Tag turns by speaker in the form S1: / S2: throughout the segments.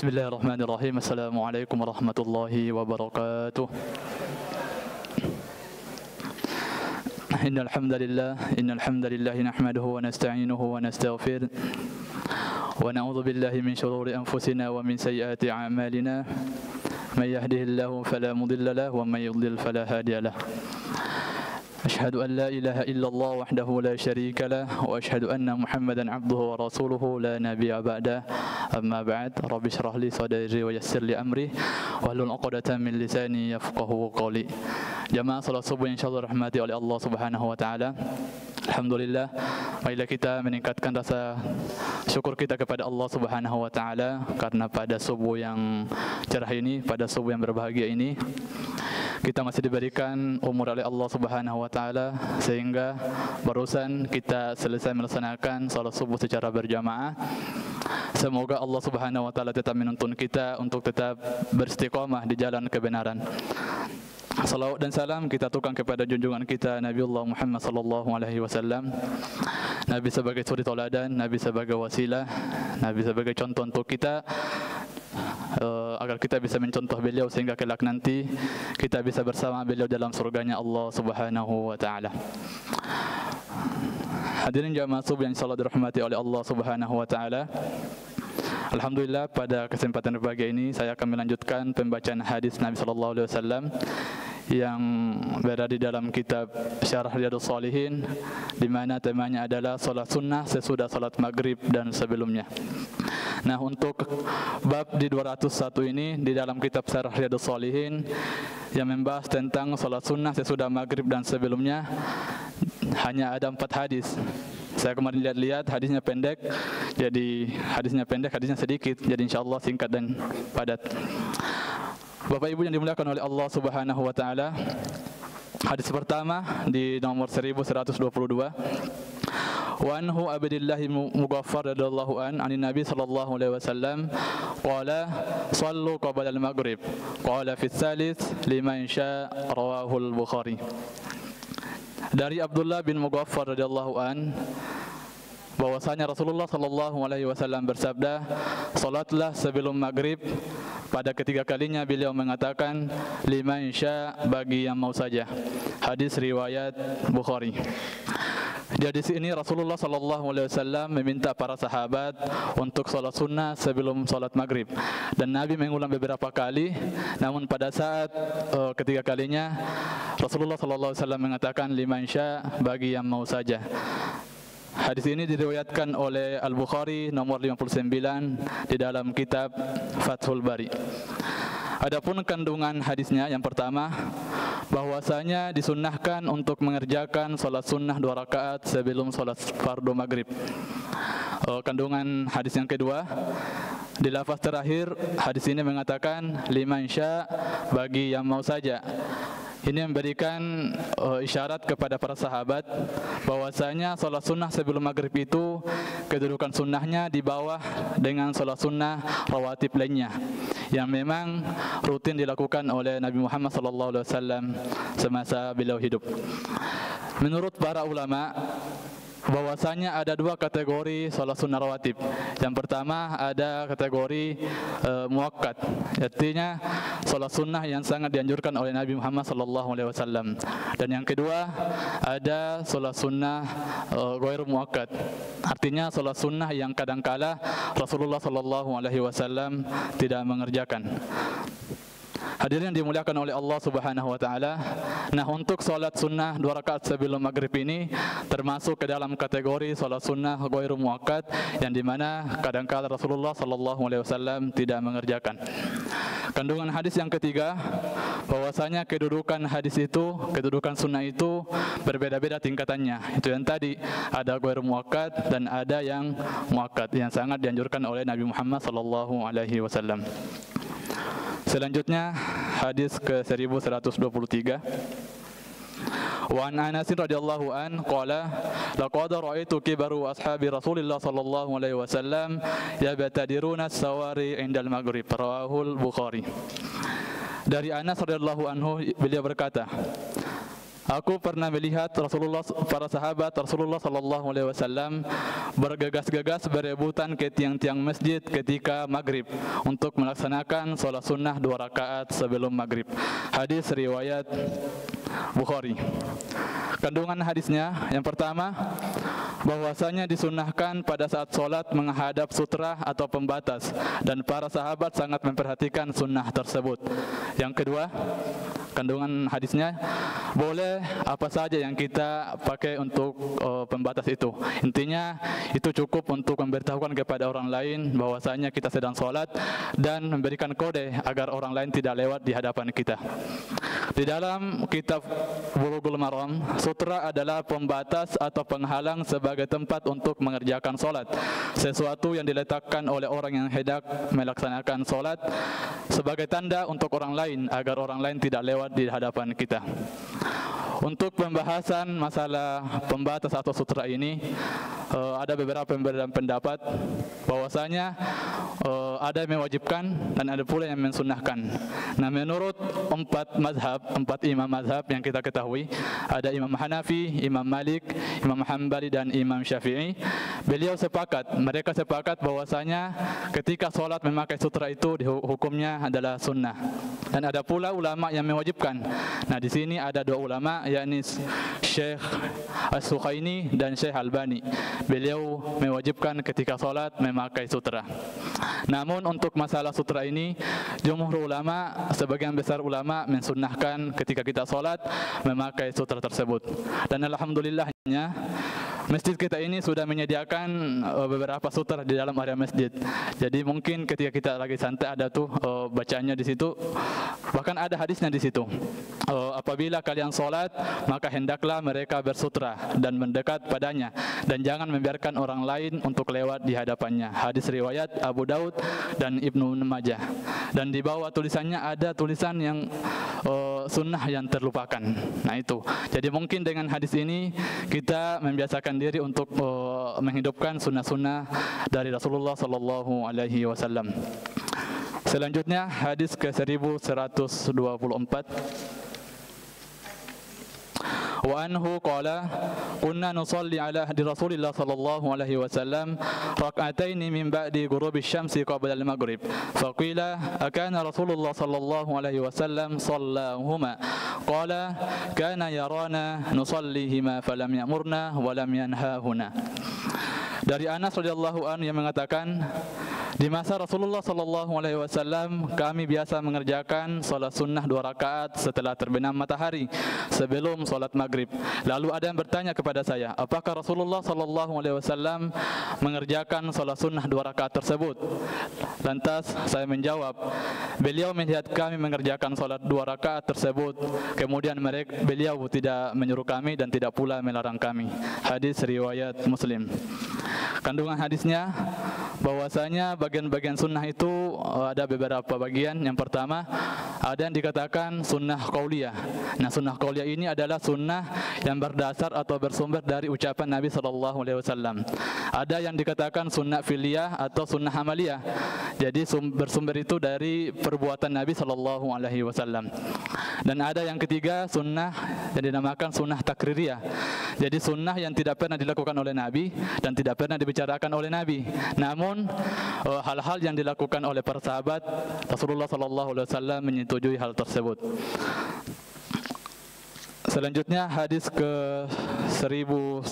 S1: Bismillahirrahmanirrahim. Assalamualaikum warahmatullahi wabarakatuh. Innal hamdalillah nahmaduhu wa nasta'inuhu wa nastaghfir wa na'udzu billahi min shururi anfusina wa min sayyiati a'malina. May yahdihillahu fala mudilla lahu wa may yudlil fala hadiya lahu. Asyhadu an la ilaha illallah wahdahu la syarika lah wa asyhadu anna Muhammadan abduhu wa rasuluhu la nabiyya ba'dah. Amma ba'd. Rabbi shrah li sadri wa yassir li amri wahlul 'uqdatam min lisani yafqahu qawli. Jamaah salat subuh insyaallah rahmati oleh Allah Subhanahu wa taala. Alhamdulillah, marilah kita meningkatkan rasa syukur kita kepada Allah Subhanahu wa taala karena pada subuh yang cerah ini, pada subuh yang berbahagia ini, kita masih diberikan umur oleh Allah Subhanahu wa taala sehingga barusan kita selesai melaksanakan salat subuh secara berjamaah. Semoga Allah Subhanahu wa taala tetap menuntun kita untuk tetap beristiqamah di jalan kebenaran. Salawat dan salam kita aturkan kepada junjungan kita Nabiullah Muhammad sallallahu alaihi wasallam. Nabi sebagai suri tauladan, Nabi sebagai wasilah, Nabi sebagai contoh untuk kita, agar kita bisa mencontoh beliau sehingga kelak nanti kita bisa bersama beliau dalam surganya Allah Subhanahu wa taala. Hadirin jamaah subuh yang insyaallah dirahmati oleh Allah Subhanahu wa taala. Alhamdulillah, pada kesempatan berbahagia ini saya akan melanjutkan pembacaan hadis Nabi sallallahu alaihi wasallam yang berada di dalam kitab Syarah Riyadhus Shalihin, di mana temanya adalah salat sunnah sesudah salat maghrib dan sebelumnya. Nah, untuk bab di 201 ini di dalam kitab Syarah Riyadhus Shalihin yang membahas tentang salat sunnah sesudah maghrib dan sebelumnya, hanya ada 4 hadis. Saya kemarin lihat-lihat hadisnya pendek, hadisnya sedikit, jadi insyaallah singkat dan padat. Bapak Ibu yang dimuliakan oleh Allah Subhanahu wa taala, hadis pertama di nomor 1122. Wa anhu Abdillahi Mughaffar radhiyallahu anin Nabi sallallahu alaihi wasallam qala sallu qabla al-maghrib qala fi tsalits liman syaa, rawahu al-Bukhari. Dari Abdullah bin Mughaffar radhiyallahu an, bahwasanya Rasulullah sallallahu alaihi wasallam bersabda, salatlah sebelum maghrib. Pada ketiga kalinya beliau mengatakan, liman syaa, bagi yang mau saja. Hadis riwayat Bukhari. Jadi di sini Rasulullah sallallahu alaihi wasallam meminta para sahabat untuk salat sunnah sebelum salat maghrib, dan Nabi mengulang beberapa kali. Namun pada saat ketiga kalinya Rasulullah sallallahu alaihi wasallam mengatakan liman syaa, bagi yang mau saja. Hadis ini diriwayatkan oleh Al-Bukhari nomor 59 di dalam kitab Fathul Bari. Adapun kandungan hadisnya, yang pertama, bahwasanya disunnahkan untuk mengerjakan salat sunnah 2 rakaat sebelum salat fardu maghrib. Kandungan hadis yang kedua, di lafaz terakhir hadis ini mengatakan liman syaa, bagi yang mau saja. Ini memberikan isyarat kepada para sahabat bahwasanya salat sunnah sebelum maghrib itu kedudukan sunnahnya di bawah dengan salat sunnah rawatib lainnya yang memang rutin dilakukan oleh Nabi Muhammad sallallahu alaihi wasallam semasa beliau hidup. Menurut para ulama, bahwasanya ada 2 kategori salat sunnah rawatib. Yang pertama ada kategori muakkad, artinya salat sunnah yang sangat dianjurkan oleh Nabi Muhammad sallallahu alaihi wasallam. Dan yang kedua ada salat sunnah ghairu muakkad, artinya salat sunnah yang kadangkala Rasulullah sallallahu alaihi wasallam tidak mengerjakan. Hadirin yang dimuliakan oleh Allah Subhanahu wa taala. Nah, untuk salat sunnah 2 rakaat sebelum maghrib ini termasuk ke dalam kategori salat sunnah ghairu muakkad, yang dimana kadangkala Rasulullah sallallahu alaihi wasallam tidak mengerjakan. Kandungan hadis yang ketiga, bahwasanya kedudukan sunnah itu berbeda-beda tingkatannya. Itu yang tadi, ada ghairu muakkad dan ada yang muakkad yang sangat dianjurkan oleh Nabi Muhammad sallallahu alaihi wasallam. Selanjutnya hadis ke 1123. Wa an Anas radhiyallahu an qala laqad ra'aitu kibaru ashabi Rasulillah sallallahu alaihi wasallam yabtadiruna as-sawari 'inda al-maghrib, rawahul Bukhari. Dari Anas radhiyallahu anhu, beliau berkata, Aku pernah melihat para sahabat Rasulullah sallallahu alaihi wasallam bergegas-gegas berebutan ke tiang-tiang masjid ketika maghrib untuk melaksanakan sholat sunnah 2 rakaat sebelum maghrib. Hadis riwayat Bukhari. Kandungan hadisnya yang pertama, bahwasanya disunnahkan pada saat sholat menghadap sutra atau pembatas, dan para sahabat sangat memperhatikan sunnah tersebut. Yang kedua, kandungan hadisnya, boleh apa saja yang kita pakai untuk pembatas itu. Intinya itu cukup untuk memberitahukan kepada orang lain bahwasanya kita sedang sholat dan memberikan kode agar orang lain tidak lewat di hadapan kita. Di dalam kitab Bulughul Maram, sutra adalah pembatas atau penghalang sebagai tempat untuk mengerjakan sholat, sesuatu yang diletakkan oleh orang yang hendak melaksanakan sholat sebagai tanda untuk orang lain agar orang lain tidak lewat di hadapan kita. Untuk pembahasan masalah pembatas atau sutra ini, ada beberapa pendapat bahwasanya ada yang mewajibkan dan ada pula yang mensunnahkan. Nah, menurut 4 imam mazhab yang kita ketahui, ada Imam Hanafi, Imam Malik, Imam Hambali dan Imam Syafi'i, mereka sepakat bahwasanya ketika sholat memakai sutra itu hukumnya adalah sunnah. Dan ada pula ulama yang mewajibkan. Nah, di sini ada 2 ulama, yakni Syekh As-Sukhaini dan Syekh Albani. Beliau mewajibkan ketika sholat memakai sutra. Namun untuk masalah sutra ini, jumhur ulama, sebagian besar ulama mensunnahkan ketika kita sholat memakai sutra tersebut. Dan alhamdulillahnya, masjid kita ini sudah menyediakan beberapa sutra di dalam area masjid. Jadi mungkin ketika kita lagi santai ada tuh bacaannya di situ. Bahkan ada hadisnya di situ. Apabila kalian sholat, maka hendaklah mereka bersutra dan mendekat padanya, dan jangan membiarkan orang lain untuk lewat di hadapannya. Hadis riwayat Abu Daud dan Ibnu Majah. Dan di bawah tulisannya ada tulisan yang sunnah yang terlupakan. Nah itu. Jadi mungkin dengan hadis ini kita membiasakan diri untuk menghidupkan sunnah-sunnah dari Rasulullah sallallahu alaihi wasallam. Selanjutnya hadis ke 1124. Wa anhu qala kunna nusalli ala ahdi Rasulillah sallallahu alaihi wasallam rak'ataini min ba'di ghurubi syamsi qabla al-maghrib faqila akana Rasulullah sallallahu alaihi wasallam sallahuma qala kana yarana nusallihima falam ya'murna wa lam yanhahuna. Dari Anas radhiyallahu anhu yang mengatakan, di masa Rasulullah sallallahu alaihi wasallam kami biasa mengerjakan salat sunnah 2 rakaat setelah terbenam matahari sebelum salat maghrib. Lalu ada yang bertanya kepada saya, apakah Rasulullah sallallahu alaihi wasallam mengerjakan salat sunnah 2 rakaat tersebut? Lantas saya menjawab, beliau melihat kami mengerjakan salat 2 rakaat tersebut, kemudian beliau tidak menyuruh kami dan tidak pula melarang kami. Hadis riwayat Muslim. Kandungan hadisnya bahwasanya bagian-bagian sunnah itu ada beberapa bagian. Yang pertama, ada yang dikatakan sunnah qauliyah. Nah, sunnah qauliyah ini adalah sunnah yang berdasar atau bersumber dari ucapan Nabi SAW. Ada yang dikatakan sunnah fi'liyah atau sunnah amaliyah. Jadi bersumber itu dari perbuatan Nabi SAW. Dan ada yang ketiga, sunnah yang dinamakan sunnah takririyah. Jadi sunnah yang tidak pernah dilakukan oleh Nabi dan tidak pernah dibicarakan oleh Nabi, namun hal-hal yang dilakukan oleh para sahabat Rasulullah SAW menyetujui hal tersebut. Selanjutnya hadis ke 1125.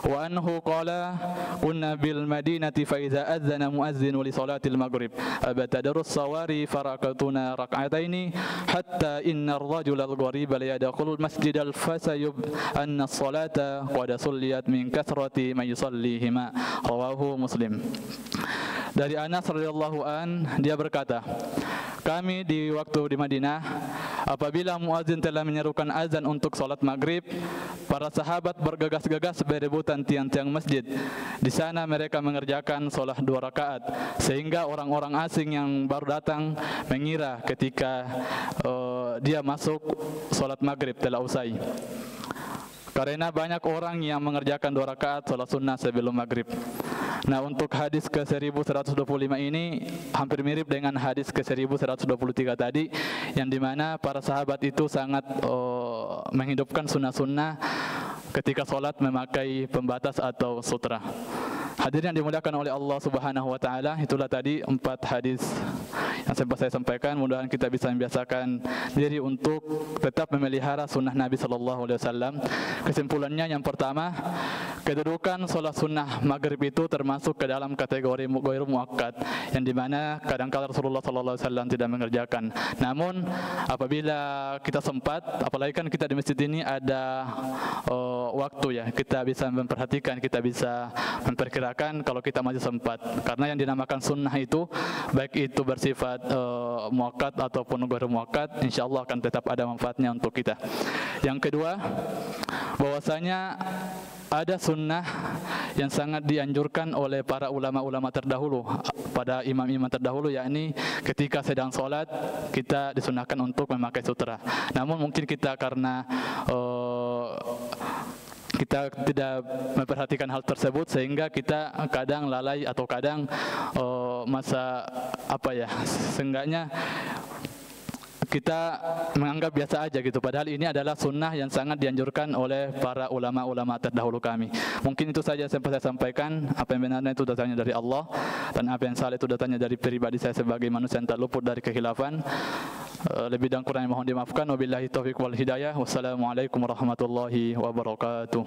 S1: Wa anhu qala kunna bil madinati fa idza adzana muazzinu li salatil maghrib abtadaru as-sawari farakatuna rak'ataini hatta inna ar-rajula al-ghariba la yadkhulu al-masjid al-fasayub anna as-salata qad sulliyat min kathrati man yusallihima. Rawahu Muslim. Dari Anas radhiyallahu an, dia berkata, kami di waktu di Madinah, apabila muazin telah menyerukan azan untuk salat maghrib, para sahabat bergegas-gegas berebutan tiang-tiang masjid. Di sana mereka mengerjakan salat 2 rakaat, sehingga orang-orang asing yang baru datang mengira ketika dia masuk salat maghrib telah usai. Karena banyak orang yang mengerjakan 2 rakaat salat sunnah sebelum maghrib. Nah, untuk hadis ke 1125 ini hampir mirip dengan hadis ke 1123 tadi, yang dimana para sahabat itu sangat menghidupkan sunnah-sunnah ketika sholat memakai pembatas atau sutra. Hadirin yang dimuliakan oleh Allah Subhanahu wa taala, itulah tadi 4 hadis yang sempat saya sampaikan. Mudah-mudahan kita bisa membiasakan diri untuk tetap memelihara sunnah Nabi sallallahu alaihi wasallam. Kesimpulannya, yang pertama, kedudukan sholat sunnah maghrib itu termasuk ke dalam kategori ghairu muakkad, yang dimana kadang-kala Rasulullah sallallahu alaihi wasallam tidak mengerjakan. Namun apabila kita sempat, apalagi kan kita di masjid ini ada waktu ya, kita bisa memperhatikan, kita bisa memperkirakan kalau kita masih sempat. Karena yang dinamakan sunnah itu, baik itu bersifat muakkad ataupun ghairu muakkad, insyaallah akan tetap ada manfaatnya untuk kita. Yang kedua, bahwasanya ada sunnah yang sangat dianjurkan oleh para ulama-ulama terdahulu, pada imam-imam terdahulu, yakni ketika sedang sholat kita disunahkan untuk memakai sutra. Namun mungkin kita karena kita tidak memperhatikan hal tersebut, sehingga kita kadang lalai atau kadang seenggaknya kita menganggap biasa aja gitu, padahal ini adalah sunnah yang sangat dianjurkan oleh para ulama-ulama terdahulu kami. Mungkin itu saja yang saya sampaikan. Apa yang benarnya itu datangnya dari Allah, dan apa yang salah itu datangnya dari pribadi saya sebagai manusia yang tak luput dari kekhilafan. Lebih dan kurangnya mohon dimaafkan. Wabillahi taufiq wal hidayah. Wassalamualaikum warahmatullahi wabarakatuh.